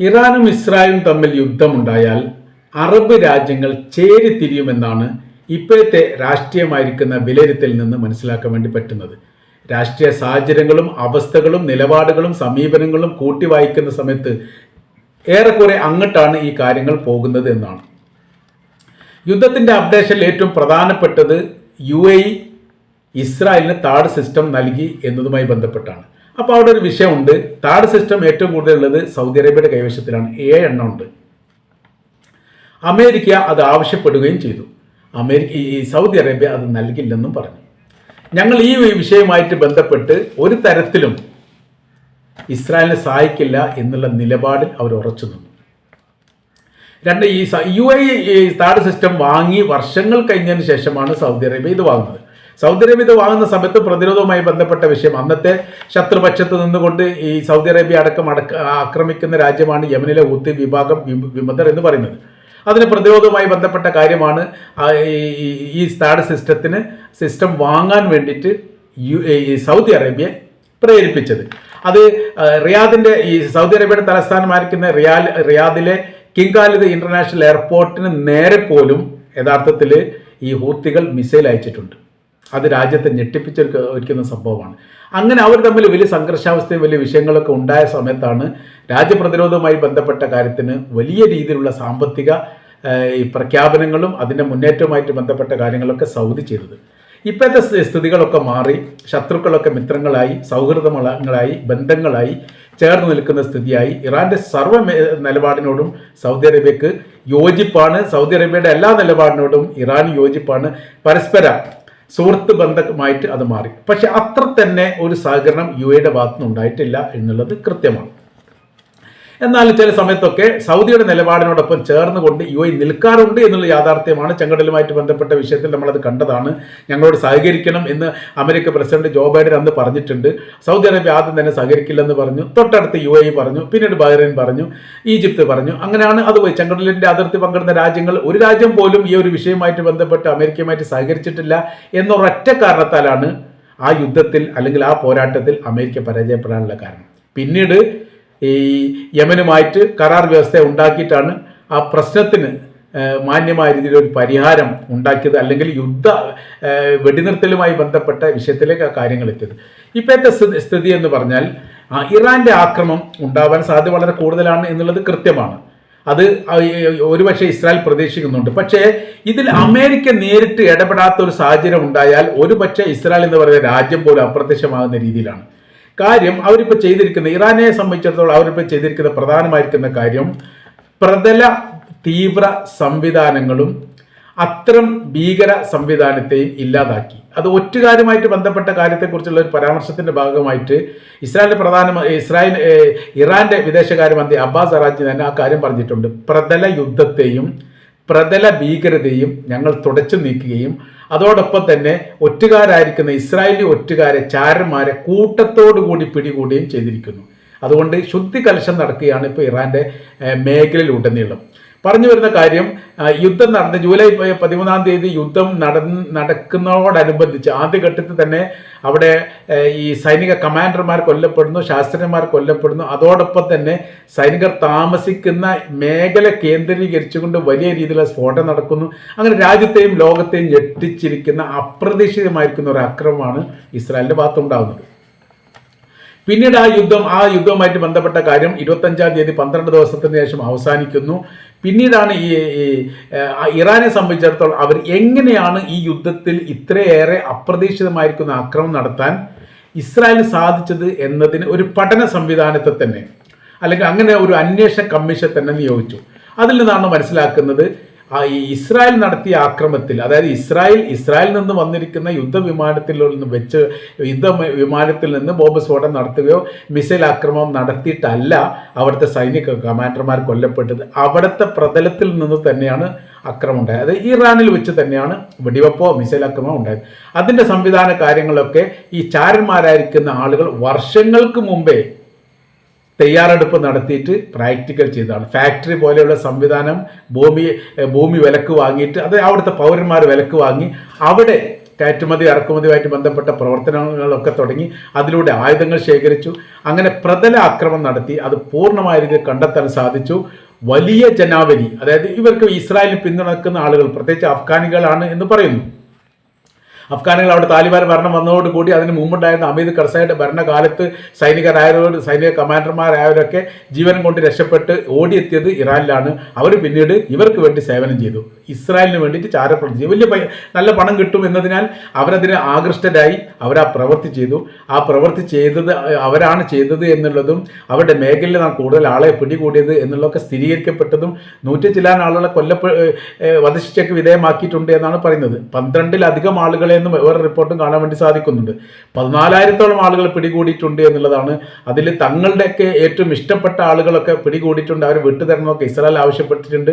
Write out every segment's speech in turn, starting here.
ഇറാനും ഇസ്രായേലും തമ്മിൽ യുദ്ധമുണ്ടായാൽ അറബ് രാജ്യങ്ങൾ ചേരിതിരിയുമെന്നാണ് ഇപ്പോഴത്തെ രാഷ്ട്രീയമായിരിക്കുന്ന വിലയിരുത്തലിൽ നിന്ന് മനസ്സിലാക്കാൻ വേണ്ടി പറ്റുന്നത്. രാഷ്ട്രീയ സാഹചര്യങ്ങളും അവസ്ഥകളും നിലപാടുകളും സമീപനങ്ങളും കൂട്ടി വായിക്കുന്ന സമയത്ത് ഏറെക്കുറെ അങ്ങോട്ടാണ് ഈ കാര്യങ്ങൾ പോകുന്നത് എന്നാണ്. യുദ്ധത്തിൻ്റെ അപ്ഡേഷനിൽ ഏറ്റവും പ്രധാനപ്പെട്ടത് UAE ഇസ്രായേലിന് താഡ് സിസ്റ്റം നൽകി എന്നതുമായി ബന്ധപ്പെട്ടാണ്. അപ്പോൾ അവിടെ ഒരു വിഷയമുണ്ട്. താഡ് സിസ്റ്റം ഏറ്റവും കൂടുതലുള്ളത് സൗദി അറേബ്യയുടെ കൈവശത്തിലാണ്. 7 എണ്ണം ഉണ്ട്. അമേരിക്ക അത് ആവശ്യപ്പെടുകയും ചെയ്തു. സൗദി അറേബ്യ അത് നൽകില്ലെന്നും പറഞ്ഞു. ഞങ്ങൾ ഈ വിഷയവുമായിട്ട് ബന്ധപ്പെട്ട് ഒരു തരത്തിലും ഇസ്രായേലിനെ സഹായിക്കില്ല എന്നുള്ള നിലപാടിൽ അവർ ഉറച്ചു നിന്നു. ഈ UAE താഡ് സിസ്റ്റം വാങ്ങി വർഷങ്ങൾ കഴിഞ്ഞതിന് ശേഷമാണ് സൗദി അറേബ്യ ഇത് വാങ്ങുന്നത്. സൗദി അറേബ്യ ഇത് വാങ്ങുന്ന സമയത്ത് പ്രതിരോധവുമായി ബന്ധപ്പെട്ട വിഷയം, അന്നത്തെ ശത്രുപക്ഷത്ത് നിന്നുകൊണ്ട് ഈ സൗദി അറേബ്യ ആക്രമിക്കുന്ന രാജ്യമാണ് യമനിലെ ഹൂത്തി വിഭാഗം വിമതർ എന്ന് പറയുന്നത്. അതിന് പ്രതിരോധവുമായി ബന്ധപ്പെട്ട കാര്യമാണ് ഈ താഡ് സിസ്റ്റം വാങ്ങാൻ വേണ്ടിയിട്ട് സൗദി അറേബ്യ പ്രേരിപ്പിച്ചത്. അത് ഈ സൗദി അറേബ്യയുടെ തലസ്ഥാനമായിരിക്കുന്ന റിയാദിലെ കിങ് ഖാലിദ് ഇന്റർനാഷണൽ എയർപോർട്ടിന് നേരെ പോലും യഥാർത്ഥത്തിൽ ഈ ഹൂത്തികൾ മിസൈൽ അയച്ചിട്ടുണ്ട്. അത് രാജ്യത്തെ ഞെട്ടിപ്പിച്ചൊരുക്കുന്ന സംഭവമാണ്. അങ്ങനെ അവർ തമ്മിൽ വലിയ സംഘർഷാവസ്ഥയും വലിയ വിഷയങ്ങളൊക്കെ ഉണ്ടായ സമയത്താണ് രാജ്യപ്രതിരോധവുമായി ബന്ധപ്പെട്ട കാര്യത്തിന് വലിയ രീതിയിലുള്ള സാമ്പത്തിക പ്രഖ്യാപനങ്ങളും അതിൻ്റെ മുന്നേറ്റവുമായിട്ട് ബന്ധപ്പെട്ട കാര്യങ്ങളൊക്കെ സൗദി ചെയ്തത്. ഇപ്പോഴത്തെ സ്ഥിതികളൊക്കെ മാറി ശത്രുക്കളൊക്കെ മിത്രങ്ങളായി, സൗഹൃദങ്ങളായി, ബന്ധങ്ങളായി ചേർന്ന് നിൽക്കുന്ന സ്ഥിതിയായി. ഇറാന്റെ സർവ്വ നിലപാടിനോടും സൗദി അറേബ്യക്ക് യോജിപ്പാണ്. സൗദി അറേബ്യയുടെ എല്ലാ നിലപാടിനോടും ഇറാൻ യോജിപ്പാണ്. പരസ്പര സുഹൃത്ത് ബന്ധമായിട്ട് അത് മാറി. പക്ഷെ അത്ര തന്നെ ഒരു സഹകരണം UAEയുടെ ഭാഗത്തുനിന്ന് ഉണ്ടായിട്ടില്ല എന്നുള്ളത് കൃത്യമാണ്. എന്നാൽ ചില സമയത്തൊക്കെ സൗദിയുടെ നിലപാടിനോടൊപ്പം ചേർന്നുകൊണ്ട് UAE നിൽക്കാറുണ്ട് എന്നുള്ള യാഥാർത്ഥ്യമാണ്. ചെങ്കടലുമായിട്ട് ബന്ധപ്പെട്ട വിഷയത്തിൽ നമ്മളത് കണ്ടതാണ്. ഞങ്ങളോട് സഹകരിക്കണം എന്ന് അമേരിക്ക പ്രസിഡന്റ് ജോ ബൈഡൻ അന്ന് പറഞ്ഞിട്ടുണ്ട്. സൗദി അറേബ്യ ആദ്യം തന്നെ സഹകരിക്കില്ലെന്ന് പറഞ്ഞു. തൊട്ടടുത്ത് UAE പറഞ്ഞു, പിന്നീട് ബഹ്റൈൻ പറഞ്ഞു, ഈജിപ്ത് പറഞ്ഞു. അങ്ങനെയാണ് അത് പോയി. ചെങ്കടലിന്റെ അതിർത്തി പങ്കിടുന്ന രാജ്യങ്ങൾ ഒരു രാജ്യം പോലും ഈ ഒരു വിഷയവുമായിട്ട് ബന്ധപ്പെട്ട് അമേരിക്കയുമായിട്ട് സഹകരിച്ചിട്ടില്ല എന്നൊരൊറ്റ കാരണത്താലാണ് ആ യുദ്ധത്തിൽ അല്ലെങ്കിൽ ആ പോരാട്ടത്തിൽ അമേരിക്ക പരാജയപ്പെടാനുള്ള കാരണം. പിന്നീട് ഈ യമനുമായിട്ട് കരാർ വ്യവസ്ഥ ഉണ്ടാക്കിയിട്ടാണ് ആ പ്രശ്നത്തിന് മാന്യമായ രീതിയിൽ ഒരു പരിഹാരം ഉണ്ടാക്കിയത്, അല്ലെങ്കിൽ വെടിനിർത്തലുമായി ബന്ധപ്പെട്ട വിഷയത്തിലേക്ക് ആ കാര്യങ്ങൾ എത്തിയത്. ഇപ്പോഴത്തെ സ്ഥിതി എന്ന് പറഞ്ഞാൽ ഇറാന്റെ ആക്രമണം ഉണ്ടാവാൻ സാധ്യത വളരെ കൂടുതലാണ് എന്നുള്ളത് കൃത്യമാണ്. അത് ഒരുപക്ഷെ ഇസ്രായേൽ പ്രതീക്ഷിക്കുന്നുണ്ട്. പക്ഷേ ഇതിൽ അമേരിക്ക നേരിട്ട് ഇടപെടാത്ത ഒരു സാഹചര്യം ഉണ്ടായാൽ ഒരുപക്ഷെ ഇസ്രായേൽ എന്ന് പറയുന്ന രാജ്യം പോലും അപ്രത്യക്ഷമാകുന്ന രീതിയിലാണ്. കാര്യം അവരിപ്പോൾ ചെയ്തിരിക്കുന്ന, ഇറാനെ സംബന്ധിച്ചിടത്തോളം അവരിപ്പോൾ ചെയ്തിരിക്കുന്ന പ്രധാനമായിരിക്കുന്ന കാര്യം പ്രതല തീവ്ര സംവിധാനങ്ങളും അത്തരം ഭീകര സംവിധാനത്തെയും ഇല്ലാതാക്കി. അത് ഒറ്റുകാരുമായിട്ട് ബന്ധപ്പെട്ട കാര്യത്തെക്കുറിച്ചുള്ള ഒരു പരാമർശത്തിന്റെ ഭാഗമായിട്ട് ഇറാന്റെ വിദേശകാര്യമന്ത്രി അബ്ബാസ് അറാഖ്ചി തന്നെ ആ കാര്യം പറഞ്ഞിട്ടുണ്ട്. പ്രതല യുദ്ധത്തെയും പ്രതല ഭീകരതയും ഞങ്ങൾ തുടച്ചു നീക്കുകയും അതോടൊപ്പം തന്നെ ഒറ്റുകാരായിരിക്കുന്ന ഇസ്രായേലി ഒറ്റുകാരെ, ചാരന്മാരെ കൂട്ടത്തോടു കൂടി പിടികൂടുകയും ചെയ്തിരിക്കുന്നു. അതുകൊണ്ട് ശുദ്ധി കലശം നടക്കുകയാണ് ഇപ്പോൾ ഇറാന്റെ മേഖലയിലുടനീളം. പറഞ്ഞു വരുന്ന കാര്യം, യുദ്ധം നടന്ന് ജൂലൈ 13 യുദ്ധം നടക്കുന്നതോടനുബന്ധിച്ച് ആദ്യഘട്ടത്തിൽ തന്നെ അവിടെ ഈ സൈനിക കമാൻഡർമാർ കൊല്ലപ്പെടുന്നു, ശാസ്ത്രജ്ഞന്മാർ കൊല്ലപ്പെടുന്നു. അതോടൊപ്പം തന്നെ സൈനികർ താമസിക്കുന്ന മേഖല കേന്ദ്രീകരിച്ചുകൊണ്ട് വലിയ രീതിയിലുള്ള സ്ഫോടനം നടക്കുന്നു. അങ്ങനെ രാജ്യത്തെയും ലോകത്തെയും ഞെട്ടിച്ചിരിക്കുന്ന അപ്രതീക്ഷിതമായിരിക്കുന്ന ഒരു ആക്രമണമാണ് ഇസ്രായേലിന്റെ ഭാഗത്തുണ്ടാകുന്നത്. പിന്നീട് ആ യുദ്ധവുമായിട്ട് ബന്ധപ്പെട്ട കാര്യം 25-ാം തീയതി 12 ദിവസത്തിന് ശേഷം അവസാനിക്കുന്നു. പിന്നീടാണ് ഈ ഇറാനെ സംബന്ധിച്ചിടത്തോളം അവർ എങ്ങനെയാണ് ഈ യുദ്ധത്തിൽ ഇത്രയേറെ അപ്രതീക്ഷിതമായിരിക്കുന്ന ആക്രമണം നടത്താൻ ഇസ്രായേലിന് സാധിച്ചത് എന്നതിന് ഒരു പഠന സംവിധാനത്തെ തന്നെ, അല്ലെങ്കിൽ അങ്ങനെ ഒരു അന്വേഷണ കമ്മീഷൻ തന്നെ നിയോഗിച്ചു. അതിൽ നിന്നാണ് മനസ്സിലാക്കുന്നത് ഇസ്രായേൽ നടത്തിയ ആക്രമണത്തിൽ, അതായത് ഇസ്രായേലിൽ നിന്ന് വന്നിരിക്കുന്ന യുദ്ധവിമാനത്തിൽ നിന്ന് ബോംബ് സ്ഫോടനം നടത്തുകയോ മിസൈൽ ആക്രമണം നടത്തിയിട്ടല്ല അവിടുത്തെ സൈനിക കമാൻഡർമാർ കൊല്ലപ്പെട്ടത്. അവിടുത്തെ പ്രതലത്തിൽ നിന്ന് തന്നെയാണ് ആക്രമണം ഉണ്ടായത്. അത് ഇറാനിൽ വെച്ച് തന്നെയാണ് വെടിവെപ്പോ മിസൈൽ ആക്രമണം ഉണ്ടായത്. അതിൻ്റെ സംവിധാന കാര്യങ്ങളൊക്കെ ഈ ചാരന്മാരായിരിക്കുന്ന ആളുകൾ വർഷങ്ങൾക്ക് മുമ്പേ തയ്യാറെടുപ്പ് നടത്തിയിട്ട് പ്രാക്ടിക്കൽ ചെയ്തതാണ്. ഫാക്ടറി പോലെയുള്ള സംവിധാനം ഭൂമി വിലക്ക് വാങ്ങിയിട്ട്, അത് അവിടുത്തെ പൗരന്മാർ വിലക്ക് വാങ്ങി അവിടെ കയറ്റുമതി ഇറക്കുമതിയുമായിട്ട് ബന്ധപ്പെട്ട പ്രവർത്തനങ്ങളൊക്കെ തുടങ്ങി അതിലൂടെ ആയുധങ്ങൾ ശേഖരിച്ചു. അങ്ങനെ പ്രതല ആക്രമണം നടത്തി അത് പൂർണ്ണമായ രീതിയിൽ കണ്ടെത്താൻ സാധിച്ചു. വലിയ ജനാവലി, അതായത് ഇവർക്ക് ഇസ്രായേലിനെ പിന്തുണക്കുന്ന ആളുകൾ പ്രത്യേകിച്ച് അഫ്ഗാനികളാണ് എന്ന് പറയുന്നു. അഫ്ഗാനികൾ അവിടെ താലിബാൻ ഭരണം വന്നതോടുകൂടി അതിന് മുമ്പുണ്ടായിരുന്ന ഹമീദ് കർസായിയുടെ ഭരണകാലത്ത് സൈനിക കമാൻഡർമാരായവരൊക്കെ ജീവൻ കൊണ്ട് രക്ഷപ്പെട്ട് ഓടിയെത്തിയത് ഇറാനിലാണ്. അവർ പിന്നീട് ഇവർക്ക് വേണ്ടി സേവനം ചെയ്തു, ഇസ്രായേലിന് വേണ്ടിയിട്ട് ചാരപ്രവർത്തിച്ചു. വലിയ നല്ല പണം കിട്ടും എന്നതിനാൽ അവരതിന് ആകൃഷ്ടരായി അവർ ആ പ്രവൃത്തി ചെയ്തു. ആ പ്രവൃത്തി അവരാണ് ചെയ്തത് എന്നുള്ളതും അവരുടെ മേഖലയിൽ കൂടുതൽ ആളെ പിടികൂടിയത് എന്നുള്ളതൊക്കെ സ്ഥിരീകരിക്കപ്പെട്ടതും 100 ചില്ലാൻ ആളുകളെ വധശിക്ഷയ്ക്ക് വിധേയമാക്കിയിട്ടുണ്ട് എന്നാണ് പറയുന്നത്. 12-ലധികം ആളുകളെ എന്നും വേറെ റിപ്പോർട്ടും കാണാൻ വേണ്ടി സാധിക്കുന്നുണ്ട്. 14,000-ഓളം ആളുകൾ പിടികൂടിയിട്ടുണ്ട് എന്നുള്ളതാണ്. അതിൽ തങ്ങളുടെയൊക്കെ ഏറ്റവും ഇഷ്ടപ്പെട്ട ആളുകളൊക്കെ പിടികൂടിയിട്ടുണ്ട്, അവർ വിട്ടുതരണമെന്നൊക്കെ ഇസ്രായേൽ ആവശ്യപ്പെട്ടിട്ടുണ്ട്.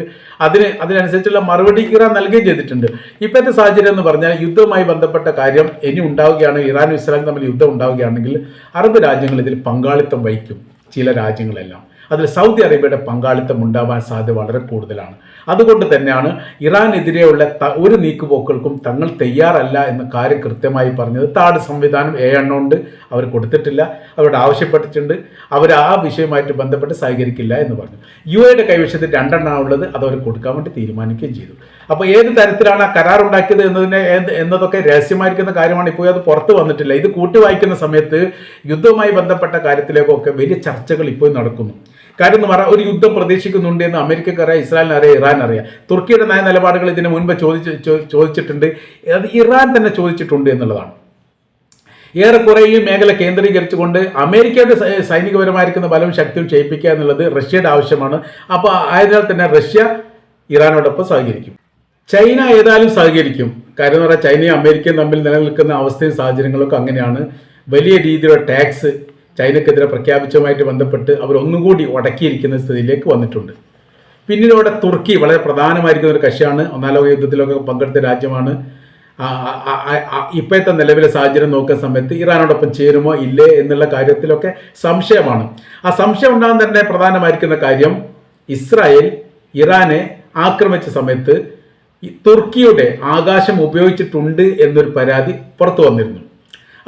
അതിനനുസരിച്ചുള്ള മറുപടി ഇറാൻ നൽകുകയും ചെയ്തിട്ടുണ്ട്. ഇപ്പോഴത്തെ സാഹചര്യം എന്ന് പറഞ്ഞാൽ യുദ്ധവുമായി ബന്ധപ്പെട്ട കാര്യം ഇനി ഉണ്ടാവുകയാണ്, ഇറാനും ഇസ്രായേലും തമ്മിൽ യുദ്ധം ഉണ്ടാവുകയാണെങ്കിൽ അറബ് രാജ്യങ്ങൾ ഇതിൽ പങ്കാളിത്തം വഹിക്കും. ചില രാജ്യങ്ങളെല്ലാം അതിൽ സൗദി അറേബ്യയുടെ പങ്കാളിത്തം ഉണ്ടാവാൻ സാധ്യത വളരെ കൂടുതലാണ്. അതുകൊണ്ട് തന്നെയാണ് ഇറാനെതിരെയുള്ള ഒരു നീക്കുപോക്കുകൾക്കും തങ്ങൾ തയ്യാറല്ല എന്ന കാര്യം കൃത്യമായി പറഞ്ഞത്. താഡ് സംവിധാനം 7 ഉണ്ട്, അവർ കൊടുത്തിട്ടില്ല, അവരോട് ആവശ്യപ്പെട്ടിട്ടുണ്ട്, അവർ ആ വിഷയവുമായിട്ട് ബന്ധപ്പെട്ട് സഹകരിക്കില്ല എന്ന് പറഞ്ഞു. UAEയുടെ കൈവശത്തിൽ 2 ഉള്ളത്, അത് അവർ കൊടുക്കാൻ വേണ്ടി തീരുമാനിക്കുകയും ചെയ്തു. അപ്പോൾ ഏത് തരത്തിലാണ് ആ കരാർ ഉണ്ടാക്കിയത് എന്നതൊക്കെ രഹസ്യമായിരിക്കുന്ന കാര്യമാണ്. ഇപ്പോൾ അത് പുറത്ത് വന്നിട്ടില്ല. ഇത് കൂട്ടി വായിക്കുന്ന സമയത്ത് യുദ്ധവുമായി ബന്ധപ്പെട്ട കാര്യത്തിലേക്കൊക്കെ വലിയ ചർച്ചകൾ ഇപ്പോൾ നടക്കുന്നു. കാര്യം എന്ന് പറഞ്ഞാൽ ഒരു യുദ്ധം പ്രതീക്ഷിക്കുന്നുണ്ട് എന്ന് അമേരിക്കക്കറിയാം, ഇസ്രായേലിനറിയാം, ഇറാനറിയാം. തുർക്കിയുടെ നിലപാടുകൾ ഇതിന് മുൻപ് ചോദിച്ചിട്ടുണ്ട്, അത് ഇറാൻ തന്നെ ചോദിച്ചിട്ടുണ്ട് എന്നുള്ളതാണ്. ഏറെക്കുറെ ഈ മേഖല കേന്ദ്രീകരിച്ചുകൊണ്ട് അമേരിക്കയുടെ സൈനികപരമായിരിക്കുന്ന ബലവും ശക്തിയും ക്ഷയിപ്പിക്കുക എന്നുള്ളത് റഷ്യയുടെ ആവശ്യമാണ്. അപ്പോൾ ആയതിനാൽ തന്നെ റഷ്യ ഇറാനോടൊപ്പം സഹകരിക്കും. ചൈന ഏതായാലും സഹകരിക്കും. കാര്യം എന്ന് പറഞ്ഞാൽ ചൈനയും അമേരിക്കയും തമ്മിൽ നിലനിൽക്കുന്ന അവസ്ഥയും സാഹചര്യങ്ങളൊക്കെ അങ്ങനെയാണ്. വലിയ രീതിയിലുള്ള ടാക്സ് ചൈനക്കെതിരെ പ്രഖ്യാപിച്ചതുമായിട്ട് ബന്ധപ്പെട്ട് അവർ ഒന്നുകൂടി ഉടക്കിയിരിക്കുന്ന സ്ഥിതിയിലേക്ക് വന്നിട്ടുണ്ട്. പിന്നീട് ഇവിടെ തുർക്കി വളരെ പ്രധാനമായിരിക്കുന്ന ഒരു കക്ഷിയാണ്. 1-ാം ലോക യുദ്ധത്തിലൊക്കെ പങ്കെടുത്ത രാജ്യമാണ്. ഇപ്പോഴത്തെ നിലവിലെ സാഹചര്യം നോക്കുന്ന സമയത്ത് ഇറാനോടൊപ്പം ചേരുമോ ഇല്ലേ എന്നുള്ള കാര്യത്തിലൊക്കെ സംശയമാണ്. ആ സംശയം ഉണ്ടാകാൻ തന്നെ പ്രധാനമായിരിക്കുന്ന കാര്യം ഇസ്രായേൽ ഇറാനെ ആക്രമിച്ച സമയത്ത് തുർക്കിയുടെ ആകാശം ഉപയോഗിച്ചിട്ടുണ്ട് എന്നൊരു പരാതി പുറത്തു വന്നിരുന്നു.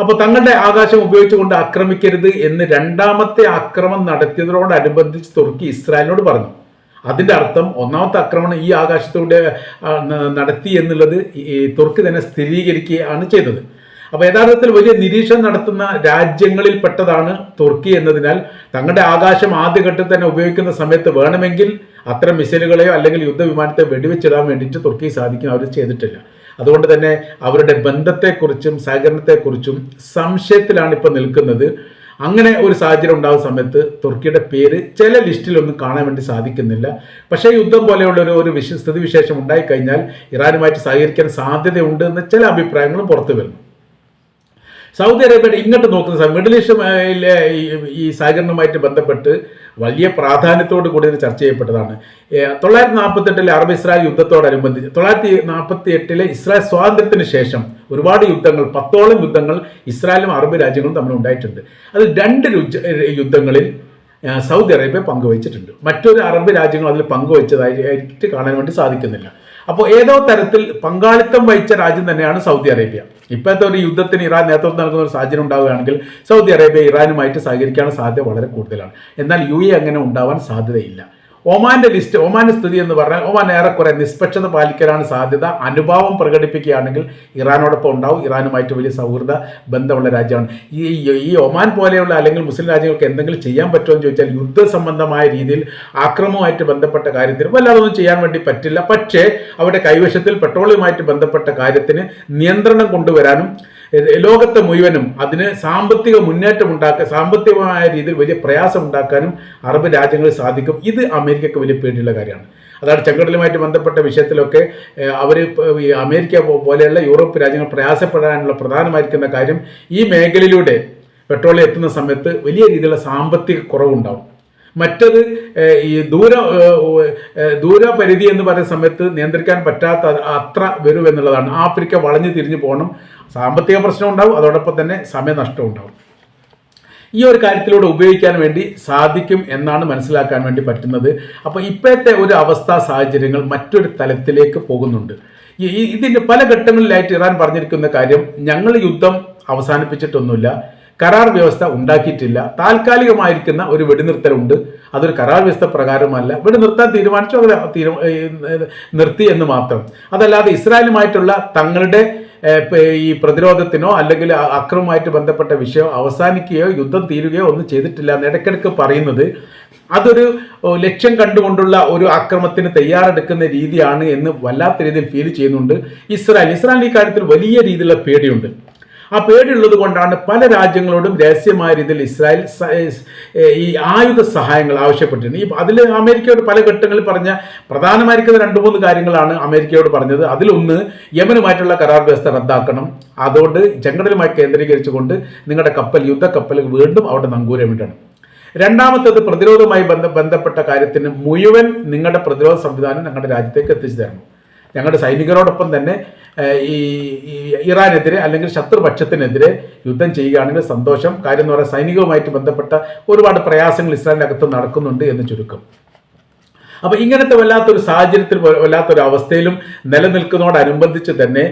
അപ്പോൾ തങ്ങളുടെ ആകാശം ഉപയോഗിച്ചുകൊണ്ട് ആക്രമിക്കരുത് എന്ന് 2ാമത്തെ ആക്രമണം നടത്തിയതോടനുബന്ധിച്ച് തുർക്കി ഇസ്രായേലിനോട് പറഞ്ഞു. അതിൻ്റെ അർത്ഥം 1ാമത്തെ ആക്രമണം ഈ ആകാശത്തൂടെ നടത്തി എന്നുള്ളത് തുർക്കി തന്നെ സ്ഥിരീകരിക്കുകയാണ് ചെയ്തത്. അപ്പോൾ യഥാർത്ഥത്തിൽ വലിയ നിരീക്ഷണം നടത്തുന്ന രാജ്യങ്ങളിൽ പെട്ടതാണ് തുർക്കി എന്നതിനാൽ തങ്ങളുടെ ആകാശം ആദ്യഘട്ടത്തിൽ തന്നെ ഉപയോഗിക്കുന്ന സമയത്ത് വേണമെങ്കിൽ അത്തരം മിസൈലുകളെയോ അല്ലെങ്കിൽ യുദ്ധവിമാനത്തെ വെടിവെച്ചിടാൻ വേണ്ടിയിട്ട് തുർക്കി സാധിക്കും. അവർ ചെയ്തിട്ടില്ല. അതുകൊണ്ട് തന്നെ അവരുടെ ബന്ധത്തെക്കുറിച്ചും സഹകരണത്തെക്കുറിച്ചും സംശയത്തിലാണ് ഇപ്പോൾ നിൽക്കുന്നത്. അങ്ങനെ ഒരു സാഹചര്യം ഉണ്ടാകുന്ന സമയത്ത് തുർക്കിയുടെ പേര് ചില ലിസ്റ്റിലൊന്നും കാണാൻ വേണ്ടി സാധിക്കുന്നില്ല. പക്ഷേ യുദ്ധം പോലെയുള്ള ഒരു സ്ഥിതിവിശേഷം ഉണ്ടായിക്കഴിഞ്ഞാൽ ഇറാനുമായിട്ട് സഹകരിക്കാൻ സാധ്യതയുണ്ട് എന്ന് ചില അഭിപ്രായങ്ങളും പുറത്തു വരുന്നു. സൗദി അറേബ്യയുടെ ഇങ്ങോട്ട് നോക്കുന്ന സമയം മിഡിൽ ഈസ്റ്റിലെ ഈ സഹകരണവുമായിട്ട് ബന്ധപ്പെട്ട് വലിയ പ്രാധാന്യത്തോടു കൂടി ചർച്ച ചെയ്യപ്പെട്ടതാണ്. 1948 അറബ് ഇസ്രായേൽ യുദ്ധത്തോടനുബന്ധിച്ച് 1948 ഇസ്രായേൽ സ്വാതന്ത്ര്യത്തിന് ശേഷം ഒരുപാട് യുദ്ധങ്ങൾ, 10ഓളം യുദ്ധങ്ങൾ ഇസ്രായേലും അറബ് രാജ്യങ്ങളും തമ്മിൽ ഉണ്ടായിട്ടുണ്ട്. അതിൽ 2 യുദ്ധങ്ങളിൽ സൗദി അറേബ്യ പങ്കുവച്ചിട്ടുണ്ട്. മറ്റൊരു അറബ് രാജ്യങ്ങൾ അതിൽ പങ്കുവച്ചതായിട്ട് കാണാൻ വേണ്ടി സാധിക്കുന്നില്ല. അപ്പോൾ ഏതോ തരത്തിൽ പങ്കാളിത്തം വഹിച്ച രാജ്യം തന്നെയാണ് സൗദി അറേബ്യ. ഇപ്പോഴത്തെ ഒരു യുദ്ധത്തിന് ഇറാൻ നേതൃത്വം നൽകുന്ന ഒരു സാഹചര്യം ഉണ്ടാവുകയാണെങ്കിൽ സൗദി അറേബ്യ ഇറാനുമായിട്ട് സഹകരിക്കാനുള്ള സാധ്യത വളരെ കൂടുതലാണ്. എന്നാൽ UAE അങ്ങനെ ഉണ്ടാവാൻ സാധ്യതയില്ല. ഒമാന്റെ സ്ഥിതി എന്ന് പറഞ്ഞാൽ ഒമാൻ ഏറെക്കുറെ നിഷ്പക്ഷത പാലിക്കാനാണ് സാധ്യത. അനുഭാവം പ്രകടിപ്പിക്കുകയാണെങ്കിൽ ഇറാനോടൊപ്പം ഉണ്ടാവും. ഇറാനുമായിട്ട് വലിയ സൗഹൃദ ബന്ധമുള്ള രാജ്യമാണ്. ഈ ഒമാൻ പോലെയുള്ള അല്ലെങ്കിൽ മുസ്ലിം രാജ്യങ്ങൾക്ക് എന്തെങ്കിലും ചെയ്യാൻ പറ്റുമോ എന്ന് ചോദിച്ചാൽ യുദ്ധ സംബന്ധമായ രീതിയിൽ ആക്രമണവുമായിട്ട് ബന്ധപ്പെട്ട കാര്യത്തിൽ വല്ലാതൊന്നും ചെയ്യാൻ വേണ്ടി പറ്റില്ല. പക്ഷേ അവരുടെ കൈവശത്തിൽ പെട്രോളിയമായിട്ട് ബന്ധപ്പെട്ട കാര്യത്തിന് നിയന്ത്രണം കൊണ്ടുവരാനും ലോകത്തെ മുഴുവനും അതിന് സാമ്പത്തിക മുന്നേറ്റം സാമ്പത്തികമായ രീതിയിൽ വലിയ പ്രയാസം ഉണ്ടാക്കാനും അറബ് രാജ്യങ്ങളിൽ സാധിക്കും. ഇത് അമേരിക്കക്ക് വലിയ പേടിയുള്ള കാര്യമാണ്. അതാണ് ചെങ്കടലുമായിട്ട് ബന്ധപ്പെട്ട വിഷയത്തിലൊക്കെ അവർ അമേരിക്ക പോലെയുള്ള യൂറോപ്പ് രാജ്യങ്ങൾ പ്രയാസപ്പെടാനുള്ള പ്രധാനമായിരിക്കുന്ന കാര്യം ഈ മേഖലയിലൂടെ പെട്രോളിയം എത്തുന്ന സമയത്ത് വലിയ രീതിയിലുള്ള സാമ്പത്തിക കുറവുണ്ടാവും. മറ്റത് ഈ ദൂരപരിധി എന്ന് പറയുന്ന സമയത്ത് നിയന്ത്രിക്കാൻ പറ്റാത്ത അത്ര വരും എന്നുള്ളതാണ്. ആഫ്രിക്ക വളഞ്ഞു തിരിഞ്ഞു പോകണം, സാമ്പത്തിക പ്രശ്നം ഉണ്ടാവും, അതോടൊപ്പം തന്നെ സമയനഷ്ടം ഉണ്ടാവും. ഈ ഒരു കാര്യത്തിലൂടെ ഉപയോഗിക്കാൻ വേണ്ടി സാധിക്കും എന്നാണ് മനസ്സിലാക്കാൻ വേണ്ടി പറ്റുന്നത്. അപ്പോൾ ഇപ്പോഴത്തെ ഒരു അവസ്ഥാ സാഹചര്യങ്ങൾ മറ്റൊരു തലത്തിലേക്ക് പോകുന്നുണ്ട്. ഇതിൻ്റെ പല ഘട്ടങ്ങളിലായിട്ട് ഇറാൻ പറഞ്ഞിരിക്കുന്ന കാര്യം, ഞങ്ങൾ യുദ്ധം അവസാനിപ്പിച്ചിട്ടൊന്നുമില്ല, കരാർ വ്യവസ്ഥ ഉണ്ടാക്കിയിട്ടില്ല, താൽക്കാലികമായിരിക്കുന്ന ഒരു വെടിനിർത്തലുണ്ട്, അതൊരു കരാർ വ്യവസ്ഥ പ്രകാരമല്ല, വെടിനിർത്താൻ തീരുമാനിച്ചു, അവർ നിർത്തി എന്ന് മാത്രം. അതല്ലാതെ ഇസ്രായേലുമായിട്ടുള്ള തങ്ങളുടെ ഈ പ്രതിരോധത്തിനോ അല്ലെങ്കിൽ അക്രമവുമായിട്ട് ബന്ധപ്പെട്ട വിഷയം അവസാനിക്കുകയോ യുദ്ധം തീരുകയോ ഒന്നും ചെയ്തിട്ടില്ല എന്ന് ഇടയ്ക്കിടയ്ക്ക് പറയുന്നത് അതൊരു ലക്ഷ്യം കണ്ടുകൊണ്ടുള്ള ഒരു ആക്രമണത്തിന് തയ്യാറെടുക്കുന്ന രീതിയാണ് എന്ന് വല്ലാത്ത രീതിയിൽ ഫീൽ ചെയ്യുന്നുണ്ട് ഇസ്രായേൽ ഈ കാര്യത്തിൽ വലിയ രീതിയിലുള്ള പേടിയുണ്ട്. ആ പേടിയുള്ളത് കൊണ്ടാണ് പല രാജ്യങ്ങളോടും രഹസ്യമായ രീതിയിൽ ഇസ്രായേൽ ഈ ആയുധ സഹായങ്ങൾ ആവശ്യപ്പെട്ടിട്ടുണ്ട്. അതിൽ അമേരിക്കയോട് പല ഘട്ടങ്ങളിൽ പറഞ്ഞ പ്രധാനമായിരിക്കുന്ന 2-3 കാര്യങ്ങളാണ് അമേരിക്കയോട് പറഞ്ഞത്. അതിലൊന്ന്, യമനുമായിട്ടുള്ള കരാർ വ്യവസ്ഥ റദ്ദാക്കണം, അതുകൊണ്ട് ചെങ്കടലുമായി കേന്ദ്രീകരിച്ചുകൊണ്ട് നിങ്ങളുടെ യുദ്ധക്കപ്പൽ വീണ്ടും അവിടെ നങ്കൂരമിടണം. രണ്ടാമത്തേത്, പ്രതിരോധവുമായി ബന്ധപ്പെട്ട കാര്യത്തിന് മുഴുവൻ നിങ്ങളുടെ പ്രതിരോധ സംവിധാനം ഞങ്ങളുടെ രാജ്യത്തേക്ക് എത്തിച്ചു തരണം. ഞങ്ങളുടെ സൈനികരോടൊപ്പം തന്നെ ഈ ഇറാനെതിരെ അല്ലെങ്കിൽ ശത്രുപക്ഷത്തിനെതിരെ യുദ്ധം ചെയ്യുകയാണെങ്കിൽ സന്തോഷം. കാര്യം എന്ന് പറയുന്നത് സൈനികവുമായിട്ട് ബന്ധപ്പെട്ട ഒരുപാട് പ്രയാസങ്ങൾ ഇസ്രായേലിൻ്റെ അകത്ത് നടക്കുന്നുണ്ട് എന്ന് ചുരുക്കം. അപ്പോൾ ഇങ്ങനത്തെ വല്ലാത്തൊരു സാഹചര്യത്തിൽ, വല്ലാത്തൊരു അവസ്ഥയിലും നിലനിൽക്കുന്നതോടനുബന്ധിച്ച് തന്നെ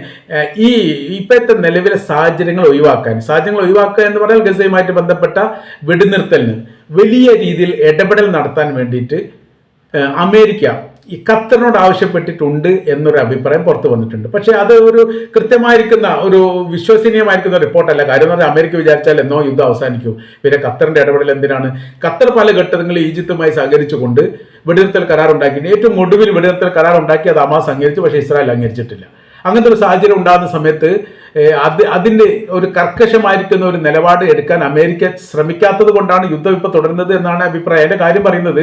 ഈ ഇപ്പോഴത്തെ നിലവിലെ സാഹചര്യങ്ങൾ ഒഴിവാക്കുക എന്ന് പറഞ്ഞാൽ ഗസയുമായിട്ട് ബന്ധപ്പെട്ട വെടിനിർത്തലിന് വലിയ രീതിയിൽ ഇടപെടൽ നടത്താൻ വേണ്ടിയിട്ട് അമേരിക്ക ഈ ഖത്തറിനോട് ആവശ്യപ്പെട്ടിട്ടുണ്ട് എന്നൊരു അഭിപ്രായം പുറത്തു വന്നിട്ടുണ്ട്. പക്ഷേ അത് ഒരു കൃത്യമായിരിക്കുന്ന ഒരു വിശ്വസനീയമായിരിക്കുന്ന റിപ്പോർട്ടല്ല. കാര്യം എന്ന് പറഞ്ഞാൽ അമേരിക്ക വിചാരിച്ചാൽ എന്നോ യുദ്ധം അവസാനിക്കും, പിന്നെ ഖത്തറിന്റെ ഇടപെടൽ എന്തിനാണ്? ഖത്തർ പല ഘട്ടങ്ങളിൽ ഈജിപ്തുമായി സഹകരിച്ചുകൊണ്ട് വെടിനിർത്തൽ കരാർ ഉണ്ടാക്കി, ഏറ്റവും ഒടുവിൽ വെടിനിർത്തൽ കരാർ ഉണ്ടാക്കി അത് ഹമാസ് അംഗീകരിച്ചു, പക്ഷേ ഇസ്രായേൽ അംഗീകരിച്ചിട്ടില്ല. അങ്ങനത്തെ ഒരു സാഹചര്യം ഉണ്ടാകുന്ന സമയത്ത് അതിൻ്റെ ഒരു കർക്കശമായിരിക്കുന്ന ഒരു നിലപാട് എടുക്കാൻ അമേരിക്ക ശ്രമിക്കാത്തത് കൊണ്ടാണ് യുദ്ധം ഇപ്പോൾ തുടരുന്നത് എന്നാണ് അഭിപ്രായം. എൻ്റെ കാര്യം പറയുന്നത്,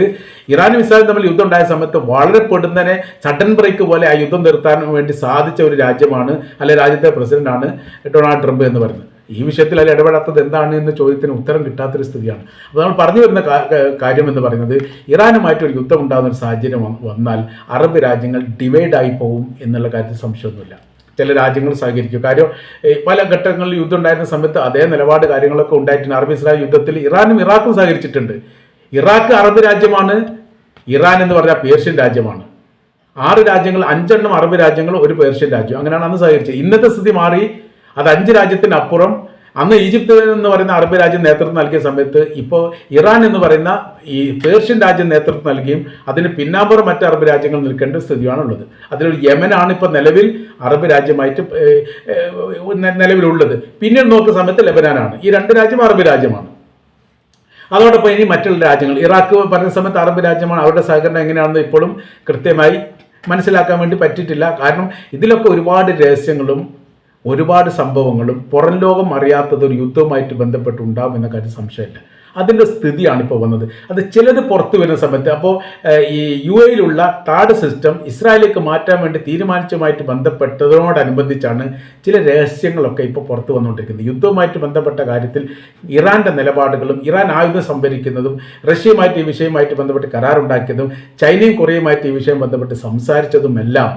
ഇറാനും ഇസ്രായേലും തമ്മിൽ യുദ്ധം ഉണ്ടായ സമയത്ത് വളരെ പെടുന്നതിനെ സഡൻ ബ്രേക്ക് പോലെ ആ യുദ്ധം നിർത്താൻ വേണ്ടി സാധിച്ച ഒരു രാജ്യമാണ്, അല്ലെ രാജ്യത്തെ പ്രസിഡന്റാണ് ഡൊണാൾഡ് ട്രംപ് എന്ന് പറയുന്നത്. ഈ വിഷയത്തിൽ അതിൽ ഇടപെടാത്തത് എന്താണ് എന്ന ചോദ്യത്തിന് ഉത്തരം കിട്ടാത്തൊരു സ്ഥിതിയാണ്. അപ്പോൾ നമ്മൾ പറഞ്ഞു വരുന്ന കാര്യം എന്ന് പറയുന്നത്, ഇറാനുമായിട്ടൊരു യുദ്ധം ഉണ്ടാകുന്ന ഒരു സാഹചര്യം വന്നാൽ അറബ് രാജ്യങ്ങൾ ഡിവൈഡായി പോകും എന്നുള്ള കാര്യത്തിൽ സംശയമൊന്നുമില്ല. ചില രാജ്യങ്ങൾ സഹകരിക്കും. കാര്യം പല ഘട്ടങ്ങളിൽ യുദ്ധം ഉണ്ടായിരുന്ന സമയത്ത് അതേ നിലപാട് കാര്യങ്ങളൊക്കെ ഉണ്ടായിട്ടുണ്ട്. അറബ് ഇസ്രായേൽ യുദ്ധത്തിൽ ഇറാനും ഇറാഖും സഹകരിച്ചിട്ടുണ്ട്. ഇറാഖ് അറബ് രാജ്യമാണ്, ഇറാൻ എന്ന് പറഞ്ഞാൽ പേർഷ്യൻ രാജ്യമാണ്. 6 രാജ്യങ്ങൾ, 5 അറബ് രാജ്യങ്ങൾ, ഒരു പേർഷ്യൻ രാജ്യം, അങ്ങനെയാണ് അന്ന് സഹകരിച്ചത്. ഇന്നത്തെ സ്ഥിതി മാറി, അത് 5 രാജ്യത്തിനപ്പുറം. അന്ന് ഈജിപ്ത് എന്ന് പറയുന്ന അറബ് രാജ്യം നേതൃത്വം നൽകിയ സമയത്ത് ഇപ്പോൾ ഇറാൻ എന്ന് പറയുന്ന ഈ പേർഷ്യൻ രാജ്യം നേതൃത്വം നൽകുകയും അതിന് പിന്നാമ്പുറം മറ്റ് അറബ് രാജ്യങ്ങൾ നിൽക്കേണ്ട സ്ഥിതിയാണുള്ളത്. അതിലൊരു യമനാണ് ഇപ്പോൾ നിലവിൽ അറബ് രാജ്യമായിട്ട് നിലവിലുള്ളത്. പിന്നീട് നോക്കുന്ന സമയത്ത് ലെബനാനാണ്. ഈ 2 രാജ്യം അറബ് രാജ്യമാണ്. അതോടൊപ്പം ഇനി മറ്റുള്ള രാജ്യങ്ങൾ, ഇറാഖ് പറയുന്ന സമയത്ത് അറബ് രാജ്യമാണ്, അവരുടെ സഹകരണം എങ്ങനെയാണെന്ന് ഇപ്പോഴും കൃത്യമായി മനസ്സിലാക്കാൻ വേണ്ടി പറ്റിയിട്ടില്ല. കാരണം ഇതിലൊക്കെ ഒരുപാട് രഹസ്യങ്ങളും ഒരുപാട് സംഭവങ്ങളും പുറം ലോകം അറിയാത്തത് ഒരു യുദ്ധവുമായിട്ട് ബന്ധപ്പെട്ടുണ്ടാകും എന്ന കാര്യം സംശയമില്ല. അതിൻ്റെ സ്ഥിതിയാണ് ഇപ്പോൾ വന്നത്. അത് ചിലത് പുറത്തു വരുന്ന സമയത്ത്, അപ്പോൾ ഈ UAE-യിലുള്ള താഡ് സിസ്റ്റം ഇസ്രായേലിലേക്ക് മാറ്റാൻ വേണ്ടി തീരുമാനിച്ചുമായിട്ട് ബന്ധപ്പെട്ടതിനോടനുബന്ധിച്ചാണ് ചില രഹസ്യങ്ങളൊക്കെ ഇപ്പോൾ പുറത്തു വന്നുകൊണ്ടിരിക്കുന്നത്. യുദ്ധവുമായിട്ട് ബന്ധപ്പെട്ട കാര്യത്തിൽ ഇറാൻ്റെ നിലപാടുകളും, ഇറാൻ ആയുധം സംഭരിക്കുന്നതും, റഷ്യയുമായിട്ട് ഈ വിഷയമായിട്ട് ബന്ധപ്പെട്ട് കരാറുണ്ടാക്കിയതും, ചൈനയും കൊറിയയുമായിട്ട് ഈ വിഷയം ബന്ധപ്പെട്ട് സംസാരിച്ചതുമെല്ലാം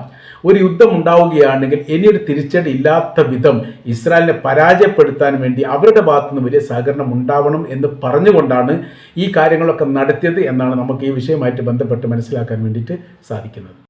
ഒരു യുദ്ധം ഉണ്ടാവുകയാണെങ്കിൽ ഇനിയൊരു തിരിച്ചടി ഇല്ലാത്ത വിധം ഇസ്രായേലിനെ പരാജയപ്പെടുത്താൻ വേണ്ടി അവരുടെ ഭാഗത്തുനിന്ന് വലിയ സഹകരണം ഉണ്ടാവണം എന്ന് പറഞ്ഞുകൊണ്ടാണ് ഈ കാര്യങ്ങളൊക്കെ നടത്തിയത് എന്നാണ് നമുക്ക് ഈ വിഷയമായിട്ട് ബന്ധപ്പെട്ട് മനസ്സിലാക്കാൻ വേണ്ടിയിട്ട് സാധിക്കുന്നത്.